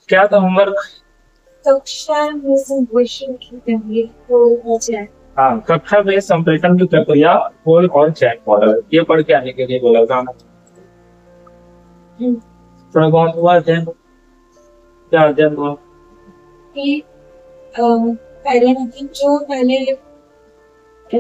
क्या था होमवर्क? कक्षा में संप्रेषण की प्रक्रिया को जाए। हाँ, कक्षा में संप्रेषण की प्रक्रिया होल और चैन मॉडल, ये पढ़ के आने के लिए बोला था। थोड़ा बहुत हुआ अध्ययन? क्या अध्ययन हुआ? कि पहले मतलब जो पहले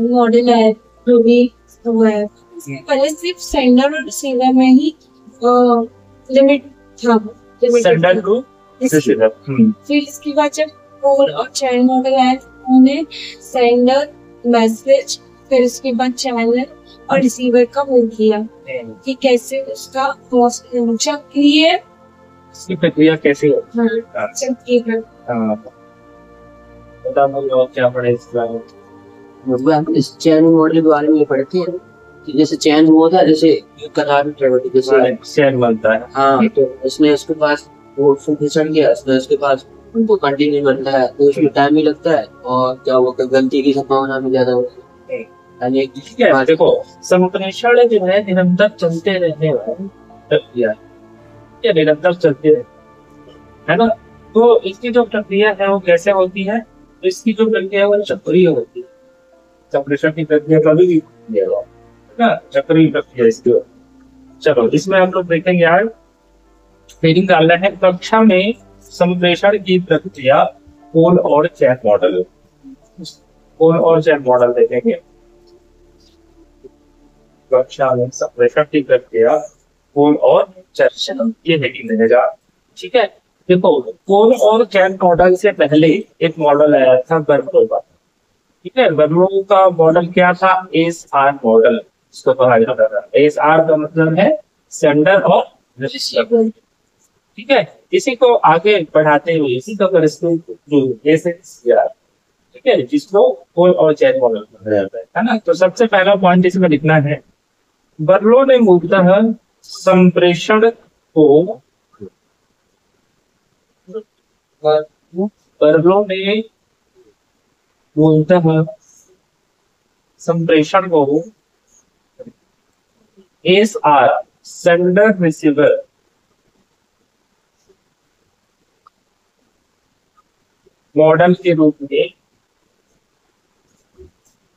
मॉडल है जो भी हुआ है, पहले सिर्फ सेंडर और रिसीवर में ही लिमिट था। Sender to receiver. फिर इसके बाद जब होल और चैन मॉडल आया, उन्होंने सेंडर, मैसेज, फिर उसके बाद चैनल और रिसीवर का मिल किया कि कैसे उसका चक्रीय इसकी प्रक्रिया कैसे हो? चक्रीय बता दो क्या पढ़े इस बारे में? मतलब इस चैन मॉडल के बारे में पढ़ते हैं कि जैसे चैन हुआ था, जैसे कतार ट्रेवल जैसे चैन बनता है। हाँ, तो इसमें उसके पास वो फिसल गया, उसके पास उनको कंटिन्यू बनता है तो उसमें टाइम भी लगता है और क्या वो गलती की संभावना भी ज्यादा होती है। देखो, संप्रेषण जो है निरंतर चलते रहने वाली प्रक्रिया है, निरंतर चलती है ना। तो इसकी जो प्रक्रिया है वो कैसे होती है? तो इसकी जो प्रक्रिया है वो चक्रीय होती है। संप्रेषण की प्रक्रिया कभी भी ना चक्रीय प्रक्रिया इसकी। चलो इसमें हम लोग देखेंगे यार, हेडिंग डालना है कक्षा में संप्रेषण की प्रक्रिया होल और चैन मॉडल। होल और चैन मॉडल देखेंगे कक्षा में संप्रेषण की प्रक्रिया होल और चैन, ये हेडिंग रहेगा। ठीक है, देखो होल और चैन मॉडल से पहले एक मॉडल आया था बर्नौली का। ठीक है, बर्नौली का मॉडल क्या था? एसआर मॉडल, इसको कहा जाता था। एसआर का मतलब है सेंडर और रिसीवर। ठीक है, इसी को आगे बढ़ाते हुए इसी का ठीक है, जिसको होल और चैन मॉडल कहा जाता है ना। तो सबसे पहला पॉइंट इसमें लिखना है, बर्नौली ने मूलतः संप्रेषण को बर्नौली ने मूलतः संप्रेषण को एसआर सेंडर रिसीवर मॉडल के रूप में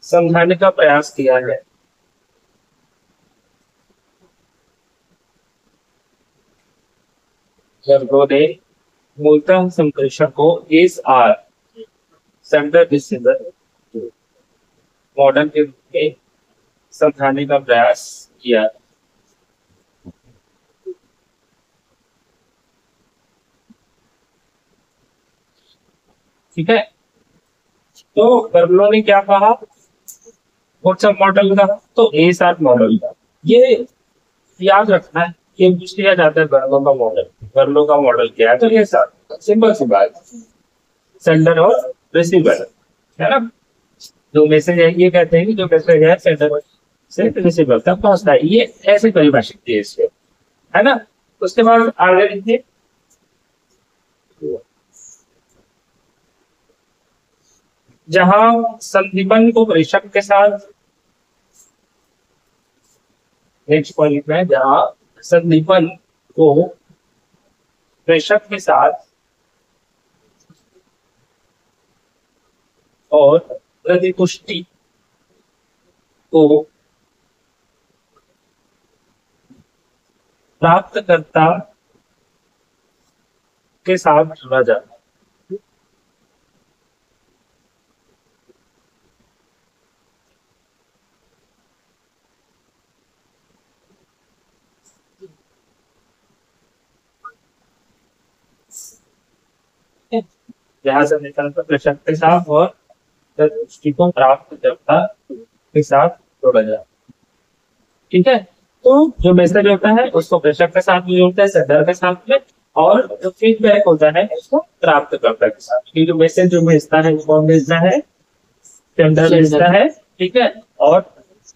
समझाने का प्रयास किया है। बर्नौली ने मूलतः संप्रेषण को एसआर सेंडर रिसीवर मॉडल के रूप में समझाने का प्रयास किया। ठीक है, तो बर्नौली ने क्या कहा? कौन सा मॉडल का? तो एसआर मॉडल का। ये याद रखना है, ये पूछ लिया जाता है बर्नौली का मॉडल। बर्नौली का मॉडल क्या है? तो एसआर, सिंपल सी बात, सेंडर और रिसीवर है ना। जो मैसेज है ये कहते हैं कि जो मैसेज है सेंडर से रिसीवर तक पहुंचता है, ये ऐसे परिभाषित है इससे, है ना। उसके बाद आगे लिखिए, जहां संदीपन को प्रेषक के साथ, नेक्स्ट पॉइंट लिखना है, जहां संदीपन को प्रेषक के साथ और प्रतिपुष्टि को प्राप्तकर्ता के साथ जोड़ा जाता है। जहां से प्रेषक के साथ और प्रतिपुष्टि को प्राप्तकर्ता के साथ जोड़ा जाता है। ठीक है, तो जो मैसेज होता है उसको प्रेषक के साथ भी जोड़ता है, सेंडर के साथ में, और जो फीडबैक होता है उसको प्राप्तकर्ता के साथ। क्योंकि जो मैसेज जो भेजता है वो कौन भेजता है? सेंडर भेजता है। ठीक है, और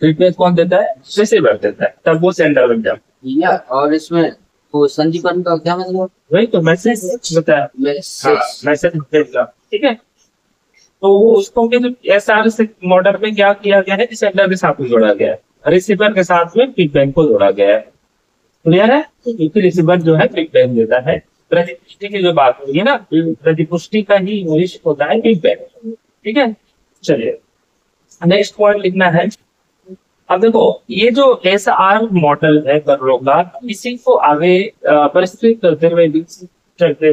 फीडबैक कौन देता है? रिसीवर देता है, तब वो सेंडर बन जाता है। और इसमें वो संदीपन का क्या मतलब? वही तो मैसेज होता है, मैसेज भेजता। ठीक है, तो वो उसको एसआर से मॉडल में क्या किया गया है? सेंडर के साथ जोड़ा गया है, रिसीवर के साथ में फीडबैक को जोड़ा गया है। क्लियर है? क्योंकि रिसीवर जो है फीडबैक देता है प्रतिपुष्टि की जो बात हुई है ना, प्रतिपुष्टि का ही इंग्लिश होता है बिग बैंग। ठीक है, चलिए नेक्स्ट पॉइंट लिखना है। अब देखो ये जो एस आर मॉडल है कर्लों का, इसी को आगे परिष्कृत करते हुए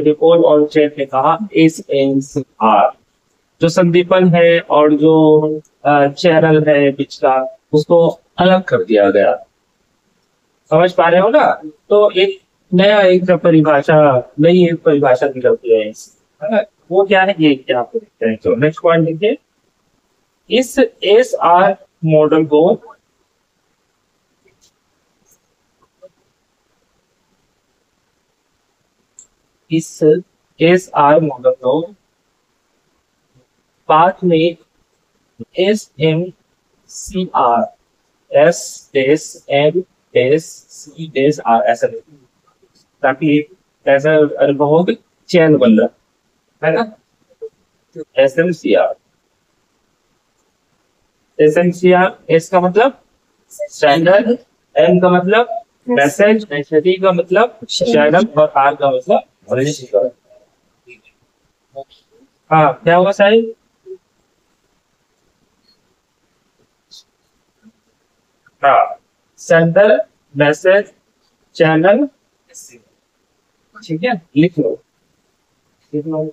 रिपोर्ट और चैट ने कहा एस एन आर, जो संदीपन है और जो चैनल है बीच का, उसको अलग कर दिया गया। समझ पा रहे हो ना? तो एक नया एक परिभाषा, नई एक परिभाषा निकलती है वो क्या है ये क्या आपको देखते हैं। तो नेक्स्ट पॉइंट देखिए, इस एस आर मॉडल को इस एस आर मॉडल को पाथ में S M C R S S M S C S R ऐसा लिखें, ताकि ऐसा बहुत चैन बन रहा है ना। S M C R, S M C R, S का मतलब स्टैंडर्ड, एम का मतलब मैसेज, सी का मतलब चैनल और आर का मतलब रिसीवर। हाँ क्या होगा साहिब? हाँ, सेंडर, मैसेज, चैनल, ठीक है, लिख लो लिख लो।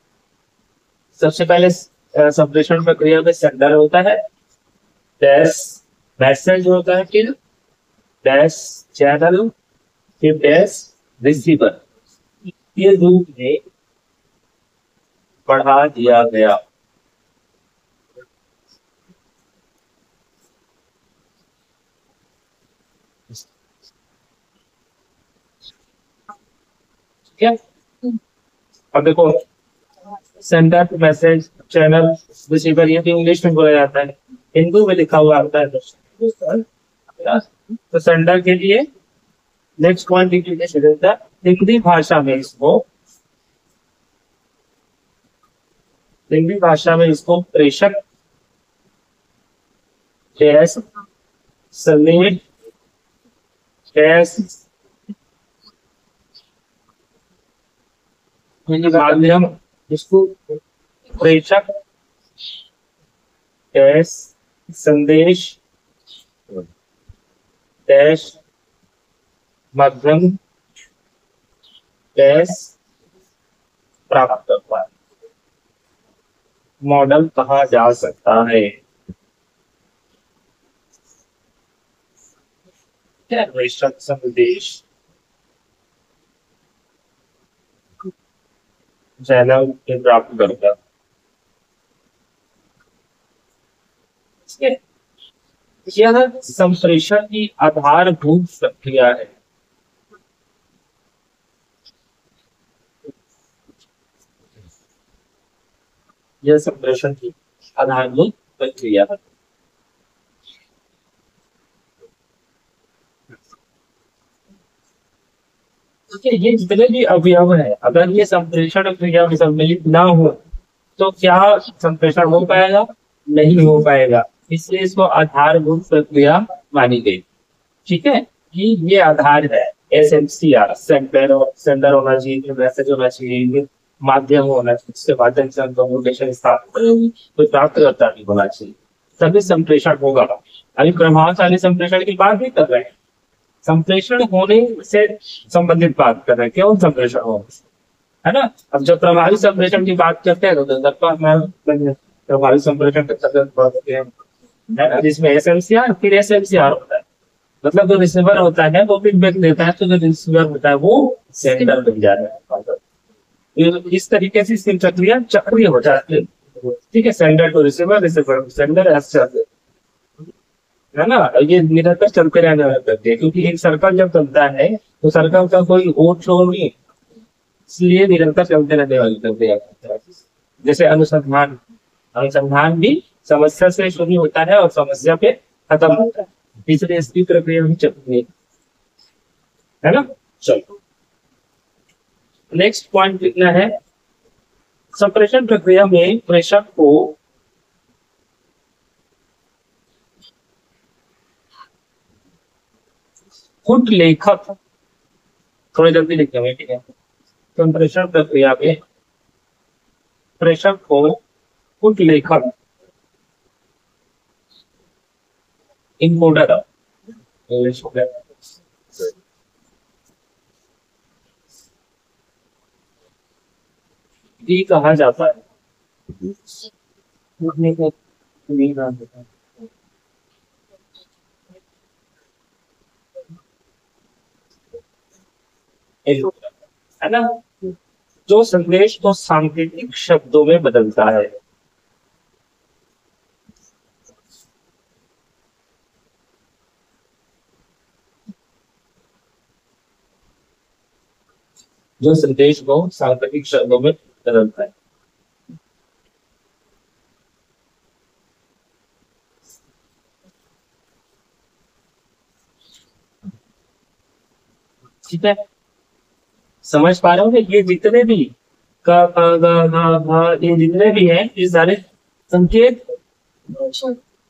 सबसे पहले संप्रेषण प्रक्रिया में सेंडर होता है, डैश मैसेज होता है, फिर डैश चैनल, फिर डैश रिसीवर। ये रूप में बढ़ा दिया गया। ठीक है, अब देखो सेंडर, मैसेज, चैनल, रिसीवर, ये भी इंग्लिश में बोला जाता है, हिंदी में लिखा हुआ आता है। तो सेंडर के लिए नेक्स्ट पॉइंट हिंदी भाषा में इसको, हिंदी भाषा में इसको प्रेषक, डैश संदेश, डैश माध्यम, इसको प्रेषक, डैश संदेश, डैश माध्यम, डैश प्राप्तकर्ता मॉडल कहा जा सकता है। प्रेषक, संदेश, चैनल के प्राप्तकर्ता। यह संप्रेषण की आधारभूत प्रक्रिया है। यह संप्रेषण की आधारभूत प्रक्रिया है। ये जितने भी अवयव है, अगर ये संप्रेषण क्रिया में सम्मिलित ना हो तो क्या संप्रेषण हो पाएगा? नहीं हो पाएगा। इसलिए इसको आधारभूत प्रक्रिया मानी गई। ठीक है, कि ये आधार है। SMCR, सेंडर होना चाहिए, मैसेज होना चाहिए, माध्यम होना चाहिए, उसके माध्यम से कम्युनिकेशन स्थापित, कोई प्राप्तकर्ता भी होना चाहिए, तभी संप्रेषण होगा। अभी प्रभावशाली संप्रेषण की बात नहीं कर रहे हैं, संप्रेषण होने से संबंधित बात कर रहे हैं, क्यों संप्रेषण हो, है ना। अब जब प्रभावी संप्रेषण की बात करते हैं तो प्रभावी संप्रेषण जिसमें SMCR फिर SMCR होता है, मतलब जो रिसीवर होता है वो फीडबैक देता है, तो जो रिसीवर होता है वो सेंडर बन जाता है। इस तरीके से इसकी प्रक्रिया चक्रीय हो जाती है। ठीक है, sender to receiver, receiver to sender, ऐसे है ना। ये निरंतर चलते रहने वाला करते हैं, क्योंकि एक सर्कल जब चलता है तो सर्कल का कोई ओर छोर नहीं, इसलिए निरंतर चलते रहने वाली प्रक्रिया। जैसे अनुसंधान, अनुसंधान भी समस्या से शुरू होता है और समस्या पे खत्म होता है, इसलिए इसकी प्रक्रिया भी चलती है ना। चलो नेक्स्ट पॉइंट लिखना है, संप्रेषण प्रक्रिया में प्रेषक को खुद लेखक, थोड़ी जल्दी लिखेंगे, ठीक है, संप्रेषण प्रक्रिया में प्रेषक को कुछ लेखक इनकोडर इंग्लिश हो गया भी कहा जाता है। है ना, जो संदेश को सांकेतिक शब्दों में बदलता है। जो संदेश को सांकेतिक शब्दों में बदलता है। ठीक है, समझ पा रहे हो? ये जितने भी ये जितने भी हैं ये सारे संकेत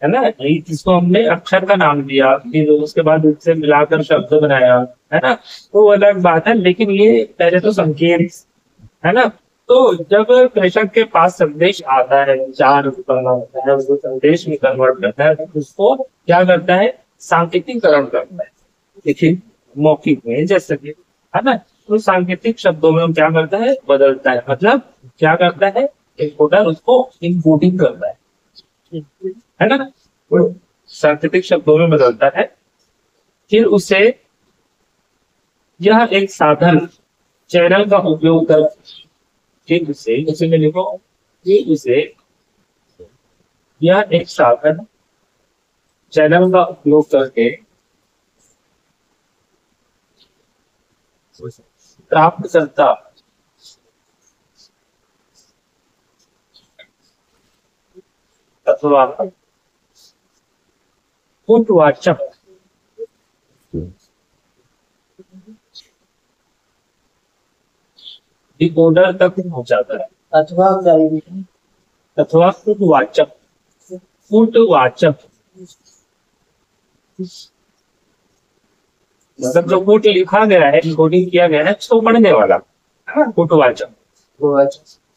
है ना, इसको हमने अक्षर का नाम दिया, फिर उसके बाद उससे मिलाकर शब्द बनाया, है ना, तो वो अलग बात है। लेकिन ये पहले तो संकेत है ना। तो जब प्रेषक के पास संदेश आता है, चार करना होता है, उसको संदेश में कन्वर्ट करता है, उसको क्या करता है, सांकेतिकरण करता है। देखिए मौखिक में जैसे कि है ना, तो सांकेतिक शब्दों में क्या करता है, बदलता है। मतलब क्या करता है, एनकोडर उसको इनकोडिंग करता है ना, वो सांकेतिक शब्दों में बदलता है। फिर उसे यह एक साधन चैनल का उपयोग कर, ठीक उसे में लिखो कि उसे यह एक साधन चैनल का उपयोग करके प्राप्त करता अथवा पुटवाचक डिकोडर तक पहुंचाता है। अथवा पुटवाचक मतलब जो पुट लिखा गया है, डिकोडिंग किया गया है, उसको पढ़ने वाला पुटवाचक,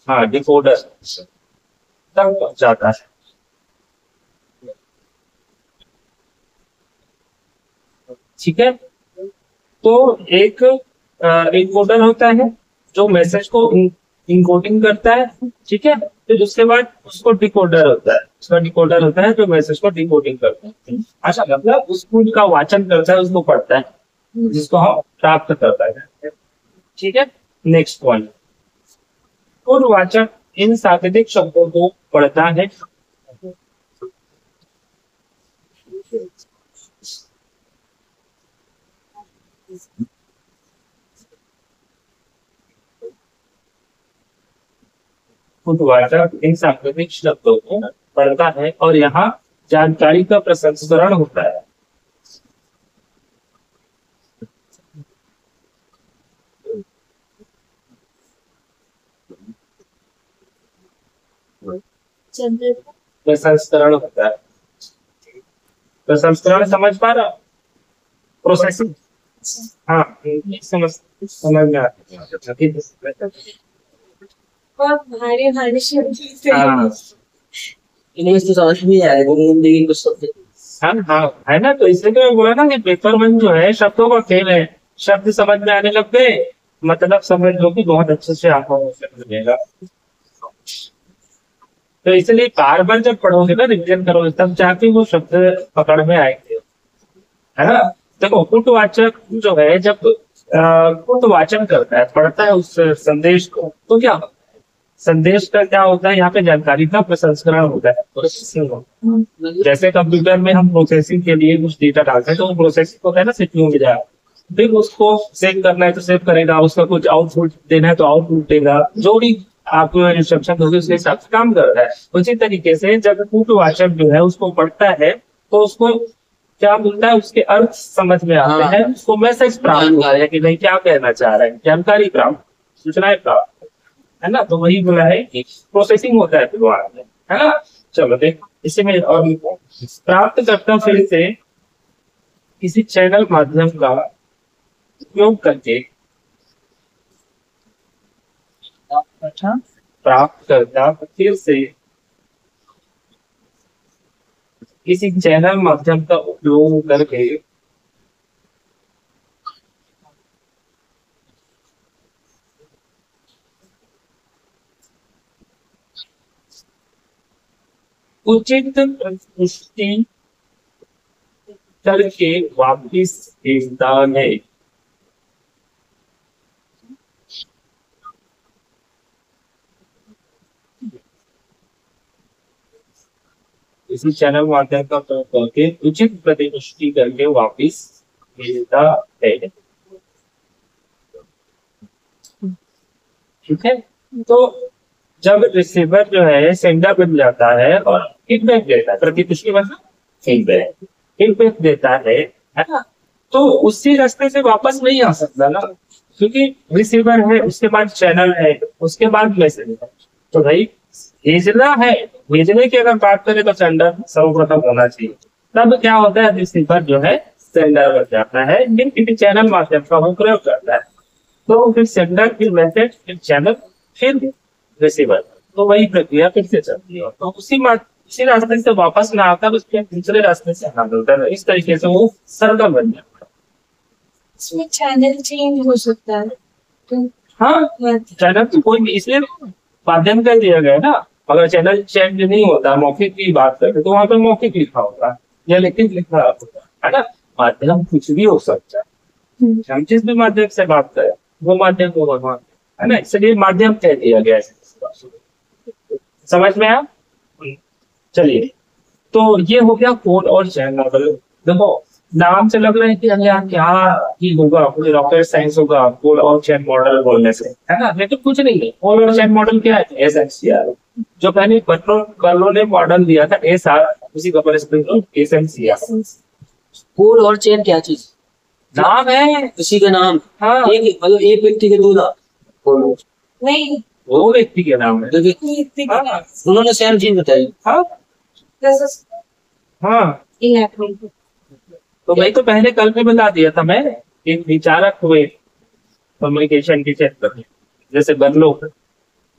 हाँ डिकोडर तक पहुंचाता है। ठीक है, तो एक इनकोडर होता है जो मैसेज को इनकोडिंग करता है। ठीक है, फिर उसके बाद उसको डिकोडर होता है, उसका डिकोडर होता है जो मैसेज को डिकोडिंग करता है। अच्छा, मतलब उस पुट का वाचन करता है, उसको पढ़ता है, जिसको हम प्राप्त करता है। ठीक है, नेक्स्ट पॉइंट, पुटवाचक इन सांकेतिक शब्दों को पढ़ता है पुटवाचक इन सांकेतिक शब्दों को पढ़ता है और यहाँ जानकारी का प्रसंस्करण होता है। प्रसंस्करण होता है। प्रसंस्करण समझ पा रहा, प्रोसेसिंग, हाँ समझ में आता है। बहुत भारी भारी शब्द हाँ इंग्लिश तो समझ में आएगा, हिंदी कुछ शब्द हाँ है ना, तो इसलिए तो मैं बोला ना कि पेपर वन जो है शब्दों का खेल है। शब्द समझ में आने लग गए, मतलब समझ लो कि बहुत अच्छे से आपको मिलेगा। तो इसलिए बार बार जब पढ़ोगे ना, रिविजन करोगे, तब जाके वो शब्द पकड़ में आएंगे, है ना। देखो पुटवाचक जो है, जब पुटवाचन करता है, पढ़ता है उस संदेश को, तो क्या होता है, संदेश का क्या होता है, यहाँ पे जानकारी का प्रसंस्करण होता है, प्रोसेसिंग। जैसे कंप्यूटर में हम प्रोसेसिंग के लिए कुछ डेटा डालते हैं, तो वो प्रोसेसिंग होता है ना, सीपीयू में जाएगा, फिर उसको सेव करना है तो सेव करेगा, उसका कुछ आउटपुट देना है तो आउटपुट देगा, जो भी आपको इंस्ट्रक्शन होगी उसके हिसाब से काम कर रहा है। उसी तरीके से जब पुटवाचक जो है उसको पढ़ता है, तो उसको क्या मिलता है, उसके अर्थ समझ में आते हैं, उसको मैसेज प्राप्त होता है कि नहीं क्या कहना चाह रहा है, जानकारी प्राप्त, सूचनाएं प्राप्त, है ना। तो वही बोला है कि प्रोसेसिंग होता है वहां में, है ना। चलो देख, इसी में और प्राप्त करता फिर से किसी चैनल माध्यम का उपयोग करके अच्छा, प्राप्तकर्ता फिर से किसी चैनल माध्यम का उपयोग करके उचित पुष्टि करके वापिस भेजता है। इसी चैनल माध्यम का उपयोग करके उचित प्रतिपुष्टि करके वापिस भेजता है। ठीक है, तो जब रिसीवर जो है सेंडर बन जाता है और फीडबैक देता है, प्रतिपुष्टि मतलब फीडबैक देता है ना, तो उसी रास्ते से वापस नहीं आ सकता ना, क्योंकि रिसीवर है, उसके बाद चैनल है, उसके बाद मैसेज है। तो भाई भेजना है, भेजने की अगर बात करें तो सेंडर सर्वप्रथम होना चाहिए। तब क्या होता है, रिसीवर जो है सेंडर बन जाता है, लेकिन चैनल माध्यम का वो प्रयोग करता है। तो फिर सेंडर, फिर मैसेज, फिर चैनल, फिर रिसीवर, तो वही प्रक्रिया फिर से चलती है। तो उसी रास्ते से वापस ना आता, उसके दूसरे रास्ते से आना पड़ता है। इस तरीके से वो सर्कल बन जाता है। इसमें चैनल चेंज हो सकता है तो हाँ, चैनल तो कोई भी, इसलिए माध्यम कर दिया गया ना। अगर चैनल चेंज नहीं होता, मौखिक की बात करें तो वहां पर मौखिक लिखा होता या लिखित लिखा होता है ना। माध्यम कुछ भी हो सकता है, हम जिस भी माध्यम से बात करें वो माध्यम को भगवान है ना, इसलिए माध्यम कह दिया गया है। समझ में आया? चलिए, तो ये हो गया कोड और चैन मॉडल। देखो नाम से लग रहा है कि अरे यार क्या ही होगा, रॉकेट साइंस होगा कोड और चैन मॉडल बोलने से, है ना। लेकिन कुछ नहीं है। कोड और चैन मॉडल क्या है? एसएमसीआर, जो पहले बर्लो ने मॉडल दिया था एसआर, उसी का एसएमसीआर। कोड और चेन क्या चीज? नाम है, उसी का नाम। हाँ, एक मतलब एक व्यक्ति के दो नाम नहीं, वो व्यक्ति के नाम है। हाँ, उन्होंने सेम चीज बताई। हाँ हाँ, तो भाई तो पहले कल में बता दिया था मैं, एक विचारक हुए कम्युनिकेशन के क्षेत्र में, जैसे बदलो।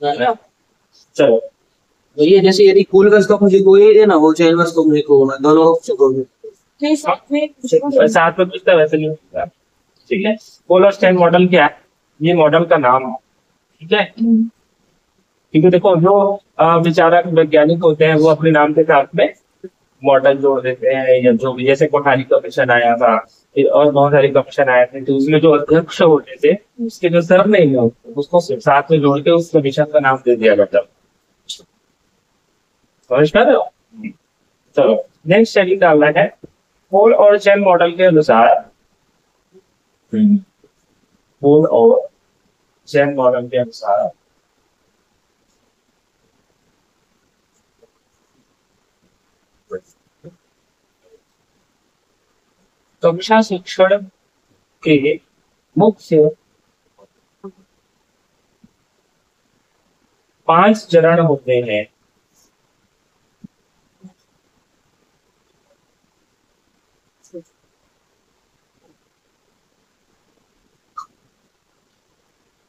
चलो, तो ये जैसे यदि कूल का उसका मुझे कोई है ना, वो चैन बस को मुझे को दोनों साथ में पूछता वैसे नहीं होता। ठीक है, पोलर स्टैंड मॉडल क्या है? ये मॉडल का नाम है। ठीक है, क्योंकि देखो जो विचारक वैज्ञानिक होते हैं वो अपने नाम के साथ में मॉडल जोड़ देते हैं, या जो भी, जैसे कोठारी कमीशन आया था और बहुत सारे कमीशन आए थे, तो उसमें जो अध्यक्ष होते थे उसके जो सर नहीं होते उसको साथ में जोड़ के उस कमीशन का नाम दे दिया जाता। समझ पा रहे हो? चलो नेक्स्ट स्टडी डालना है। पोल और चैन मॉडल के अनुसार, पोल और चैन मॉडल के अनुसार कक्षा शिक्षण के मुख्य 5 चरण होते हैं।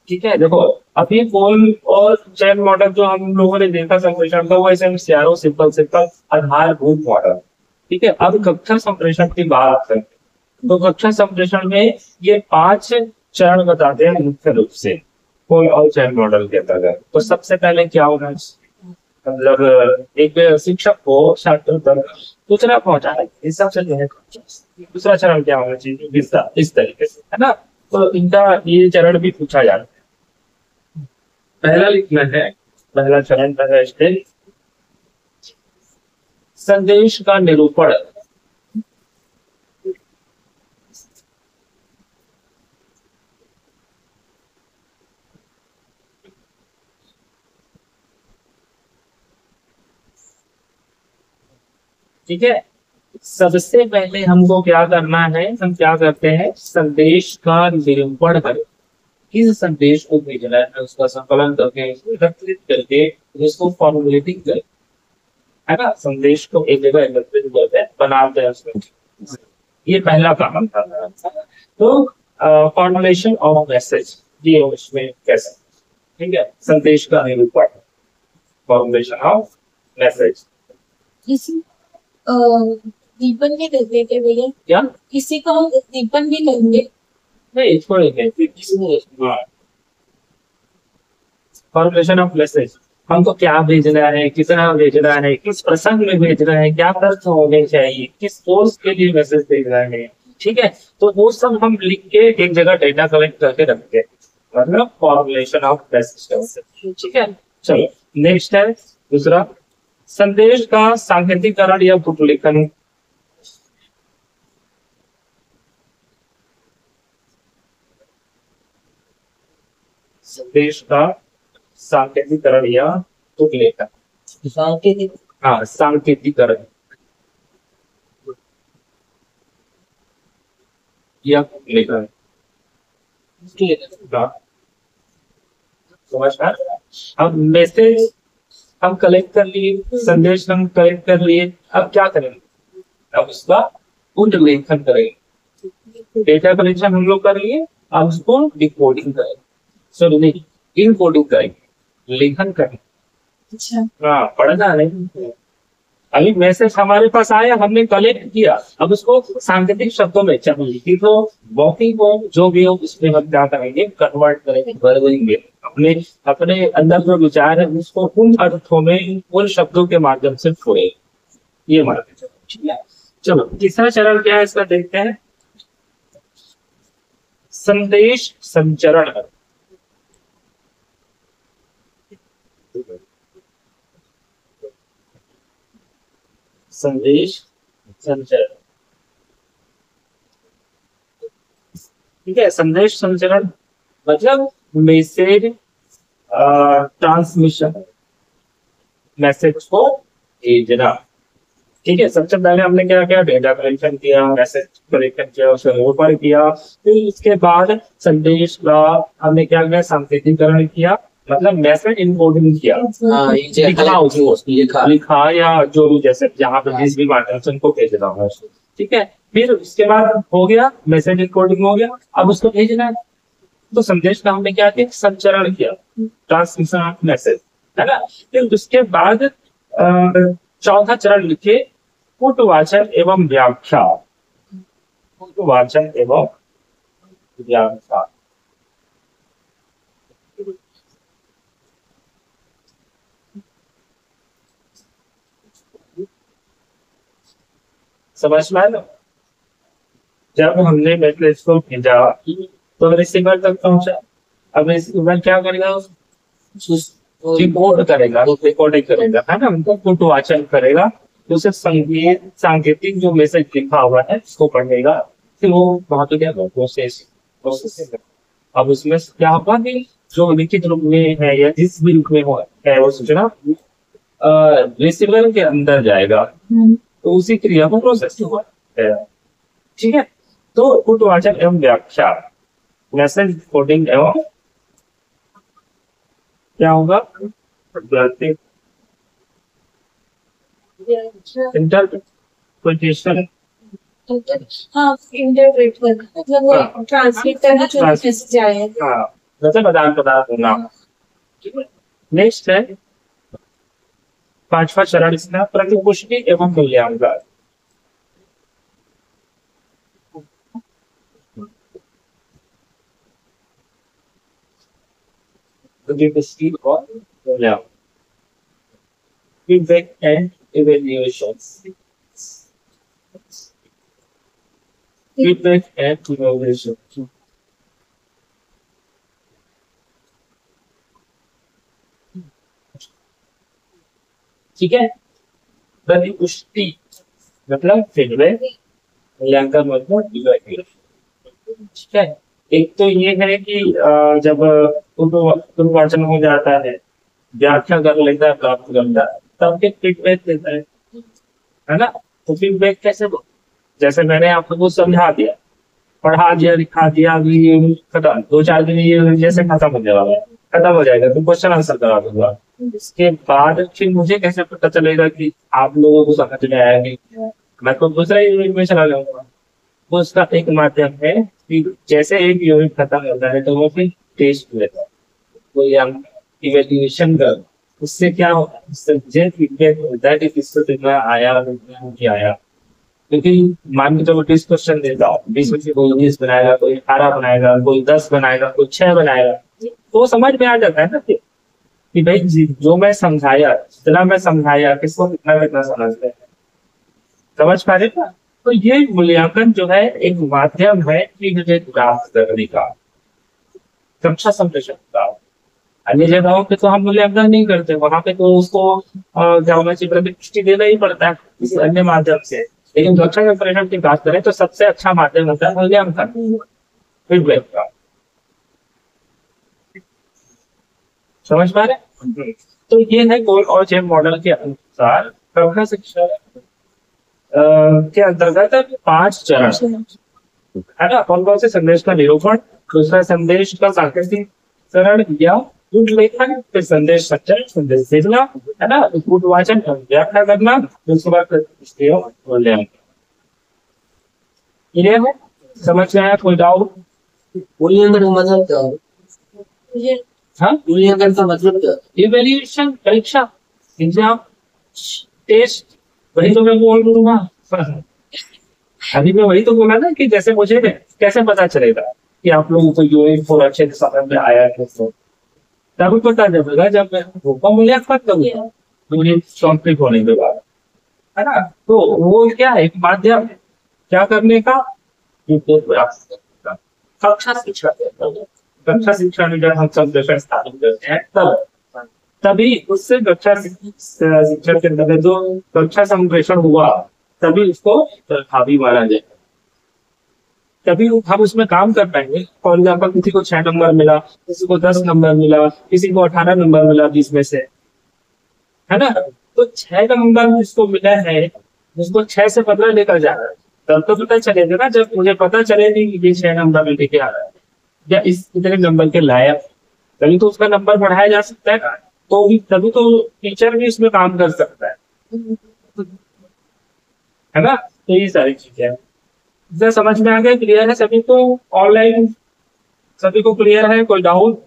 ठीक है, देखो अभी पोल और चैन मॉडल जो हम लोगों ने देखा संप्रेषण का, वो ऐसे सियारो सिंपल आधारभूत मॉडल। ठीक है, अब कक्षा संप्रेषण की बात करें तो कक्षा संप्रेषण में ये 5 चरण बताते हैं मुख्य रूप से पोल और चैन मॉडल के अंतर्गत। तो सबसे पहले क्या होगा, मतलब एक शिक्षक को छात्र तक सूचना पहुंचाना, इस सबसे जो है दूसरा चरण क्या होना चाहिए, विस्तार, इस तरीके से, है ना। तो इनका ये चरण भी पूछा जाता है। पहला लिखना है, पहला चरण, पहला स्टेज, संदेश का निरूपण। ठीक है, सबसे पहले हमको क्या करना है, हम क्या करते हैं, संदेश का निरूपण करें। किस संदेश को भेजना है उसका संकलन करके, एकत्रित करके उसको फॉर्मुलेटिंग करें, है ना। संदेश को एक जगह एकत्रित करते हैं, बनाते हैं उसमें। ये पहला काम था। तो फॉर्मुलेशन ऑफ मैसेज, ये उसमें कैसे, ठीक है, संदेश का निरूपण, फॉर्मुलेशन ऑफ मैसेज। किसी दीपन भी कर देते भैया, क्या किसी को हम दीपन भी करेंगे। नहीं, छोड़ेंगे किसी फॉर्मुलेशन ऑफ मैसेज, हमको क्या भेजना है, कितना भेजना है, किस प्रसंग में भेजना है, क्या तर्क होने चाहिए, किस कोर्स के लिए मैसेज भेजना है, ठीक है। तो वो सब हम लिख के एक जगह डेटा कलेक्ट करके रखते हैं, मतलब फॉर्मुलेशन ऑफ मैसेज, ठीक है। चलो नेक्स्ट है दूसरा, संदेश का सांकेतिकरण या पुटलिखन। संदेश का सांकेतिकरण या पुटलिखन, सांकेतिक हाँ सांकेतिकरण या पुटलिखन, समझ में? अब मैसेज हम कलेक्ट कर लिए, संदेश हम कलेक्ट कर लिए, अब क्या करेंगे, अब उसका पुटलिखन करेंगे। डेटा कलेक्शन हम लोग कर लिए, अब उसको डिकोडिंग करेंगे, सॉरी नहीं, इनकोडिंग करेंगे, लेखन करेंगे। अच्छा, हाँ पढ़ना नहीं, अभी मैसेज हमारे पास आया, हमने कलेक्ट किया, अब उसको सांकेतिक शब्दों में चाहिए तो वॉकिंग हो जो भी हो उसमें हम क्या करेंगे, कन्वर्ट करेंगे, बदलेंगे, अपने अपने अंदर जो विचार है उसको उन अर्थों में उन शब्दों के माध्यम से छोड़े, ये मान के चलो, ठीक है। चलो तीसरा चरण क्या है इसका देखते हैं, संदेश संचरण। संदेश संचरण, ठीक है। संदेश संचरण मतलब मैसेज ट्रांसमिशन, मैसेज को भेजना, ठीक है। सबसे पहले हमने क्या किया, डेटा कलेक्शन किया, मैसेज कलेक्शन किया, उसे रिकॉर्ड किया, फिर उसके बाद संदेश का हमने क्या किया, सांकेतिकरण किया, मतलब मैसेज इनकोडिंग किया, लिखा उसको, लिखा या जो भी जैसे जहाँ पे जिस भी माध्यम से उनको भेजना है, ठीक है। फिर उसके बाद हो गया मैसेज इनकोडिंग हो गया, अब उसको भेजना है, तो संदेश का हमने क्या किया, संचरण किया, ट्रांसमिशन ऑफ मैसेज, है ना। फिर उसके बाद चौथा चरण लिखे, पुटवाचन एवं व्याख्या, पुटवाचन एवं व्याख्या, समझ में आया? जब हमने मैसेज को भेजा तो रिसीवर तक पहुंचा, अब रिसीवर क्या करेगा, रिकॉर्ड करेगा, रिकॉर्डिंग करेगा, है ना, उनको पुटवाचन करेगा, उसे संगीत सांकेतिक जो मैसेज लिखा हुआ है उसको पढ़ेगा, फिर वो वहां तो क्या प्रोसेस, अब उसमें क्या होगा कि जो लिखित रूप में है या जिस भी रूप में है वो सूचना रिसीवर के अंदर जाएगा, तो उसी क्रिया को प्रोसेस हुआ है, ठीक है। तो पुटवाचन एवं व्याख्या, मैसेज कोडिंग एवं क्या होगा, इंटरप्रिटेशन, हाँ इंटरप्रेट करना, मतलब वो ट्रांसलेट करना जो मैसेज आया है। हाँ मतलब आदान प्रदान होना, नेक्स्ट है पांचवा चरण इसका, प्रतिपुष्टि एवं मूल्यांकन। प्रतिपुष्टि और मूल्यांकन, feedback and evaluations, feedback and evaluation, ठीक है। प्रतिपुष्टि मतलब फीडबैक, मूल्यांकन मतलब इवैल्यूएशन, ठीक है। एक तो ये है कि जब पुनर्वाचन हो जाता है, व्याख्या कर लेता है, प्राप्त करता है, तब फिर फीडबैक देता है ना। तो फीडबैक कैसे, जैसे मैंने आपको कुछ समझा दिया, पढ़ा दिया, लिखा दिया, अभी खत्म, 2-4 दिन ये जैसे खत्म हो जाएगा, खत्म हो जाएगा, तो क्वेश्चन आंसर करा दूंगा। इसके बाद फिर मुझे कैसे पता चलेगा कि आप लोगों को समझ में आया कि, मैं तो दूसरा यूनिट में चला जाऊंगा। तो उसका एक माध्यम है कि जैसे एक यूनिट खत्म होता है तो वो फिर टेस्ट लेता है, कोई इवेल्युएशन कर, उससे क्या होता है, उससे मुझे फीडबैक होता है कि किसको कितना आया और कितना नहीं आया। क्योंकि मान के चलो 20 क्वेश्चन देता हूँ, 20 में से कोई 19 बनाएगा, कोई 18 बनाएगा, कोई 10 बनाएगा, कोई 6 बनाएगा, तो समझ में आ जाता है ना कि भाई जो मैं समझाया, जितना मैं समझाया, किसको कितना कितना समझते हैं, समझ पा रहे ना। तो ये मूल्यांकन जो है एक माध्यम है कि मुझे प्राप्त करने का, कक्षा संप्रेषण का। अन्य जगहों पे तो हम मूल्यांकन नहीं करते, वहां पे तो उसको क्या होना चाहिए, प्रतिष्ठि देना ही पड़ता है किसी अन्य माध्यम से। लेकिन कक्षा संप्रेषण की बात करें तो सबसे अच्छा माध्यम होता है मूल्यांकन, फीडबैक का। समझ पा रहे हैं? तो ये है गोल और जेम मॉडल के अनुसार कक्षा शिक्षा के अंतर्गत 5 चरण है ना। कौन कौन से? संदेश का निरूपण, दूसरा संदेश का सांकेतिकरण या गुण लेखन, फिर संदेश संचरण, संदेश भेजना है ना, गुण वाचन, व्याख्या करना, उसके बाद मूल्यांकन। क्लियर है? समझ में आया? कोई डाउट? मूल्यांकन का मतलब क्या है? ये हाँ, मूल्यांकन का मतलब क्या है? इवेल्युएशन, परीक्षा, एग्जाम, टेस्ट, वही तो मैं बोल रहा हूँ। अभी मैं वही तो बोला ना कि जैसे मुझे कैसे पता चलेगा कि आप लोगों को यूनिट 4 अच्छे से समझ में आया है, तो तभी पता चलेगा जब मैं होगा मूल्यांकन करूंगा यूनिट कंप्लीट होने के बाद, है ना। तो वो क्या है, एक माध्यम है क्या करने का, ये प्रयास करने का। कक्षा शिक्षा कक्षा शिक्षा में जब हम संप्रेषण स्थापित करते हैं तभी उससे कक्षा शिक्षा के अंदर जो कक्षा संप्रेषण हुआ तभी उसको प्रभावी माना जाए, तभी हम उसमें काम कर पाएंगे। फॉर एग्जाम्पल किसी को 6 नंबर मिला, किसी को 10 नंबर मिला, किसी को 18 नंबर मिला 20 में से, है ना। तो 6 नंबर जिसको मिला है, जिसको 6 से 15 लेकर जा रहा है, तब तो पता चलेगा ना जब मुझे पता चले नहीं कि ये 6 नंबर में लेके आ रहा है या इस इतने नंबर के लायक, तभी तो उसका नंबर बढ़ाया जा सकता है। तो भी तभी तो टीचर भी इसमें काम कर सकता है ना। तो ये सारी चीजें हैं। इसे समझ में आ गया? क्लियर है सभी को? ऑनलाइन सभी को क्लियर है? कोई डाउट?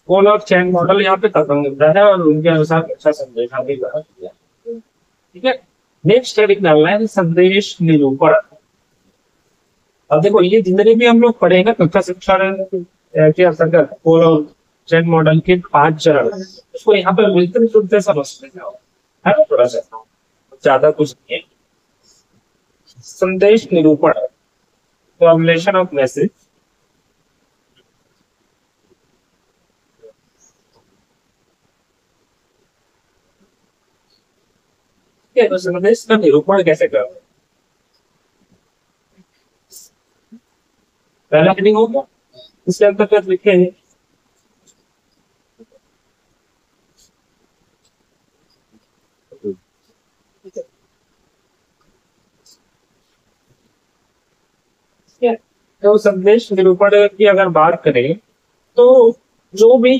गोल और चैन मॉडल यहाँ पे खत्म होता है और उनके अनुसार अच्छा संदेश आगे बढ़ा दिया। ठीक है, नेक्स्ट टॉपिक डालना है संदेश निरूपण। अब देखो ये जितने भी हम लोग पढ़ेंगे कक्षा शिक्षा के अंतर्गत गोल और चैन मॉडल के 5 चरण, उसको यहाँ पे मिलते जुलते समझते जाओ, है ना। थोड़ा सा ज्यादा कुछ नहीं है। संदेश निरूपण, फॉर्मुलेशन ऑफ मैसेज। तो संदेश का निरूपण कैसे करते हैं? पहला हेडिंग हो गया, इसके अंतर्गत लिखे हैं तो संदेश निरूपण की अगर बात करें तो जो भी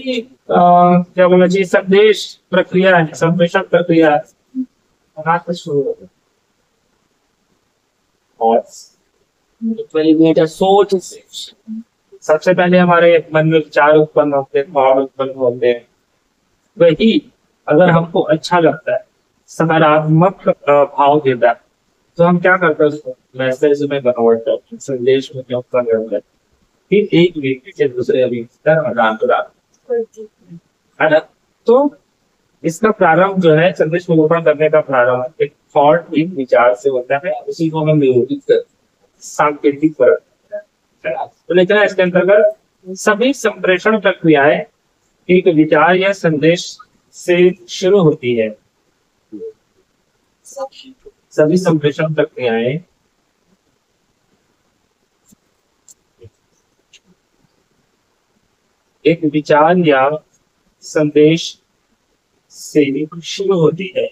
क्या बोलना चाहिए, संदेश प्रक्रिया है, संप्रेषण प्रक्रिया कहाँ से शुरू होती है? और सोच से सबसे पहले हमारे मन में विचार उत्पन्न होते हैं, भाव उत्पन्न होते हैं। वही अगर हमको अच्छा लगता है, सकारात्मक भाव देता है, तो हम क्या करते हैं, उसको मैसेज में कन्वर्ट करते हैं, संदेश में कन्वर्ट करते हैं, फिर एक व्यक्ति से दूसरे व्यक्ति तक आदान प्रदान, है ना। तो इसका प्रारंभ जो है संदेश निरूपण करने का प्रारंभ एक थॉट, एक विचार से होता है, उसी को हम निरूपित करते हैं, सांकेतिक परत, है ना। तो लेकिन इसके अंतर्गत सभी संप्रेषण प्रक्रियाएं एक विचार या संदेश से शुरू होती है। सभी संप्रेषण प्रक्रियाएं एक विचार या संदेश से शुरू होती है।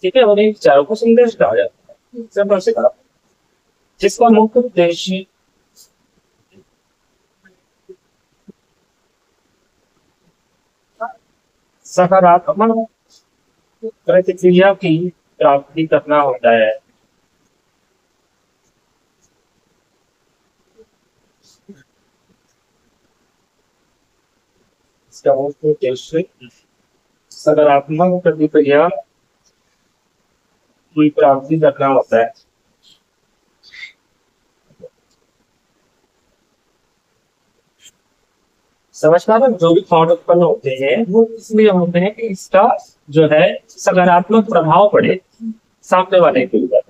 ठीक है, उन्हें विचारों को संदेश कहा जाता है, सिंपल से कहा, जिसका मुख्य उद्देश्य सकारात्मक प्रतिक्रिया की प्राप्ति करना होता है। इसका मुख्य उद्देश्य सकारात्मक प्रतिक्रिया की प्राप्ति करना होता है। समझ पा रहे हो? जो भी थॉट उत्पन्न होते हैं वो इसलिए होते हैं कि इसका जो है सकारात्मक प्रभाव पड़े सामने वाले के ऊपर,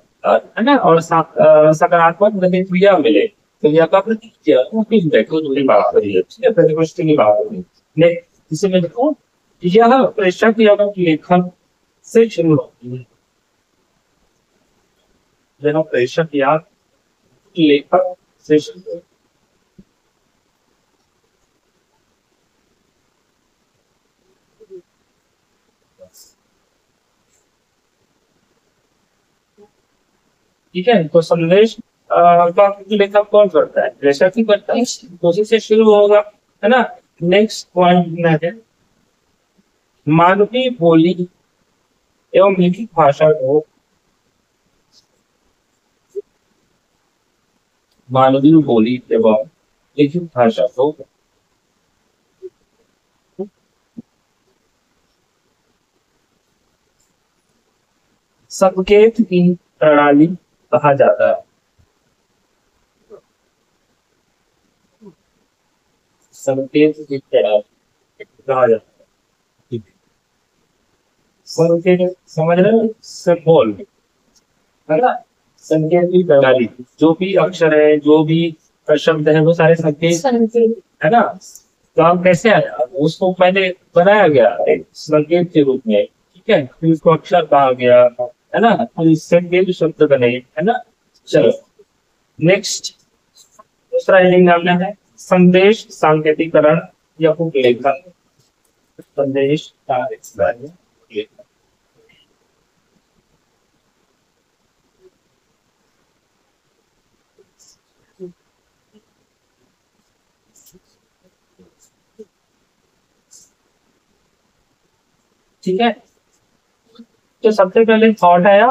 है ना, और सकारात्मक प्रतिक्रिया मिले। तो यह का प्रतिक्रिया वो फीडबैक को जुड़ी बात करी है, ठीक है, प्रतिपुष्टि की बात करी। नेक्स्ट इसे में देखो, यह प्रेषक या लेखन से शुरू होती है। यह प्रेषक या लेखक से शुरू होती है। ठीक है, तो संदेश का लेखक कौन करता है? प्रेषक ही करता है, तो उसी से शुरू होगा, है ना। नेक्स्ट पॉइंट है मानवीय बोली एवं लिखित भाषा को, मानवीय बोली एवं लिखित भाषा को संकेत की प्रणाली कहा जाता है। संकेत की प्रणाली कहा जाता है। संकेत समझ रहे हो? सिंबल, है ना। संकेत की प्रणाली, जो भी अक्षर है, जो भी शब्द है, वो सारे संकेत, है ना। तो हम कैसे आया, उसको पहले बनाया गया एक संकेत के रूप में, ठीक है, फिर उसको अक्षर कहा गया, है ना, फिर संकेत शब्द बने, है ना। चलो नेक्स्ट, दूसरा हेडिंग नामना है संदेश सांकेतिकरण या लेखन। संदेश सांकेतिकरण, ठीक है। तो सबसे पहले थॉट आया,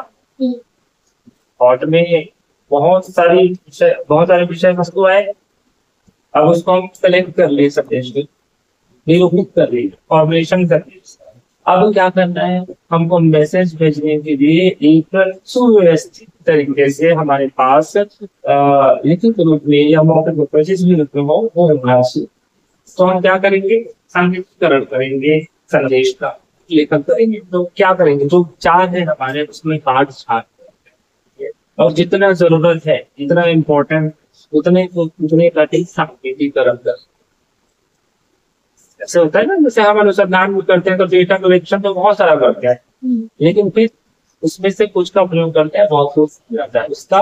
थॉट में बहुत सारे विषय वस्तु आए। अब उसको हम सेलेक्ट कर लिए, संदेश को निरूपित कर लिए, फॉर्मुलेशन कर लिए। अब क्या करना है, हमको मैसेज भेजने के लिए एक सुव्यवस्थित तरीके से हमारे पास लिखित रूप में या मौखिक रूप में जिस भी रूप में हो वो होना चाहिए। तो हम क्या करेंगे, सांकेतिकरण करेंगे, संदेश का लेखन करेंगे। तो क्या करेंगे, जो चार है हमारे उसमें कार्ड छाट, और जितना जरूरत है, जितना इम्पोर्टेंट, उतने कठिन सांकेतिकरण कर। ऐसे होता है ना, जैसे हम अनुसंधान करते हैं तो डेटा कलेक्शन तो बहुत सारा करते हैं, लेकिन फिर उसमें से कुछ का प्रयोग करते हैं, बहुत कुछ जाता है उसका।